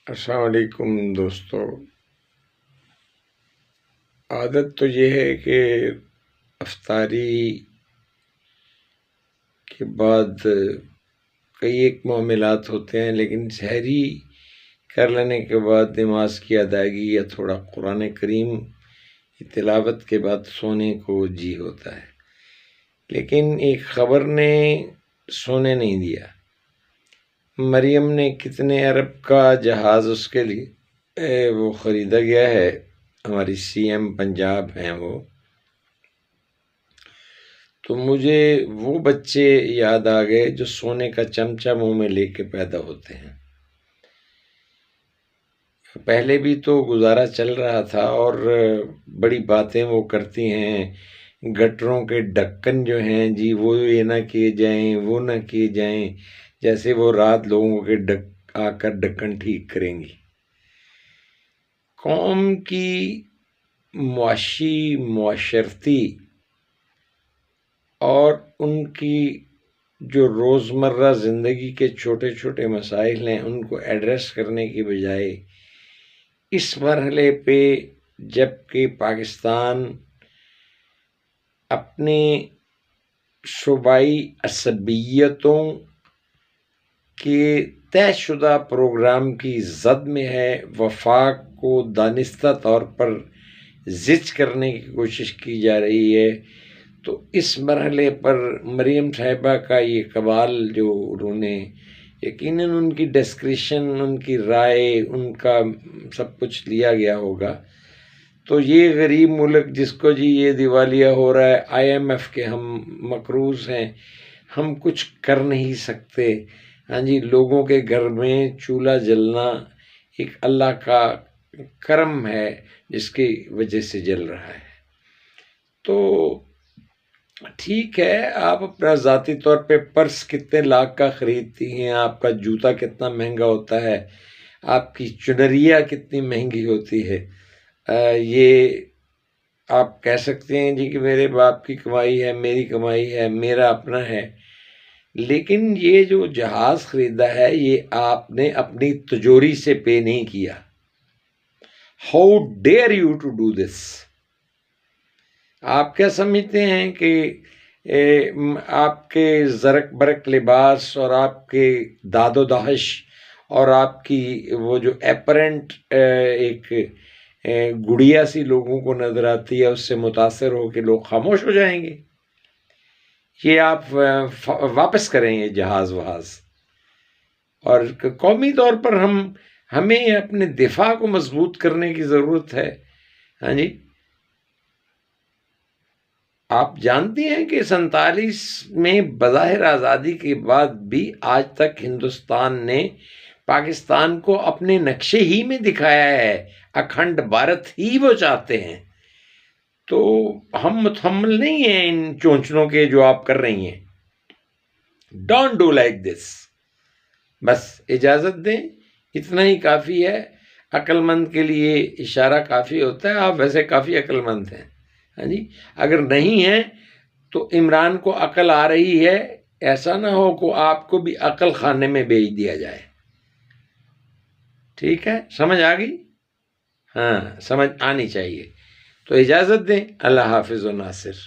السلام علیکم دوستو۔ عادت تو یہ ہے کہ افطاری کے بعد کئی ایک معاملات ہوتے ہیں، لیکن سحری کر لینے کے بعد نماز کی ادائیگی یا تھوڑا قرآن کریم کی تلاوت کے بعد سونے کو جی ہوتا ہے۔ لیکن ایک خبر نے سونے نہیں دیا۔ مریم نے کتنے ارب کا جہاز اس کے لیے وہ خریدا گیا ہے، ہماری سی ایم پنجاب ہیں وہ، تو مجھے وہ بچے یاد آ گئے جو سونے کا چمچہ منہ میں لے کے پیدا ہوتے ہیں۔ پہلے بھی تو گزارا چل رہا تھا اور بڑی باتیں وہ کرتی ہیں، گٹروں کے ڈھکن جو ہیں جی وہ یہ نہ کیے جائیں، وہ نہ کیے جائیں، جیسے وہ رات لوگوں کے آ کر ڈھکن ٹھیک کریں گی۔ قوم کی معاشی، معاشرتی اور ان کی جو روزمرہ زندگی کے چھوٹے چھوٹے مسائل ہیں ان کو ایڈریس کرنے کی بجائے اس مرحلے پہ جب کہ پاکستان اپنے صوبائی عصبیتوں کے طے شدہ پروگرام کی زد میں ہے، وفاق کو دانستہ طور پر زچ کرنے کی کوشش کی جا رہی ہے، تو اس مرحلے پر مریم صاحبہ کا یہ قبال جو انہوں نے یقیناً ان کی ڈسکریشن، ان کی رائے، ان کا سب کچھ لیا گیا ہوگا، تو یہ غریب ملک جس کو جی یہ دیوالیہ ہو رہا ہے، IMF کے ہم مقروض ہیں، ہم کچھ کر نہیں سکتے، ہاں جی، لوگوں کے گھر میں چولہا جلنا ایک اللہ کا کرم ہے جس کی وجہ سے جل رہا ہے۔ تو ٹھیک ہے، آپ اپنا ذاتی طور پہ پرس کتنے لاکھ کا خریدتی ہیں، آپ کا جوتا کتنا مہنگا ہوتا ہے، آپ کی چنریا کتنی مہنگی ہوتی ہے، یہ آپ کہہ سکتے ہیں جی کہ میرے باپ کی کمائی ہے، میری کمائی ہے، میرا اپنا ہے، لیکن یہ جو جہاز خریدا ہے یہ آپ نے اپنی تجوری سے پے نہیں کیا۔ How dare you to do this? آپ کیا سمجھتے ہیں کہ آپ کے زرق برق لباس اور آپ کے داد و دہش اور آپ کی وہ جو ایپرنٹ ایک گڑیا سی لوگوں کو نظر آتی ہے اس سے متاثر ہو کے لوگ خاموش ہو جائیں گے؟ یہ آپ واپس کریں یہ جہاز وہاز، اور قومی طور پر ہمیں اپنے دفاع کو مضبوط کرنے کی ضرورت ہے۔ ہاں جی، آپ جانتے ہیں کہ 47 میں بظاہر آزادی کے بعد بھی آج تک ہندوستان نے پاکستان کو اپنے نقشے ہی میں دکھایا ہے، اکھنڈ بھارت ہی وہ چاہتے ہیں، تو ہم متحمل نہیں ہیں ان چونچنوں کے جو آپ کر رہی ہیں۔ ڈونٹ ڈو لائک دس، بس اجازت دیں، اتنا ہی کافی ہے۔ عقل مند کے لیے اشارہ کافی ہوتا ہے، آپ ویسے کافی عقل مند ہیں، ہاں جی، اگر نہیں ہے تو عمران کو عقل آ رہی ہے، ایسا نہ ہو کہ آپ کو بھی عقل خانے میں بھیج دیا جائے۔ ٹھیک ہے، سمجھ آ گئی؟ ہاں، سمجھ آنی چاہیے۔ تو اجازت دیں، اللہ حافظ و ناصر۔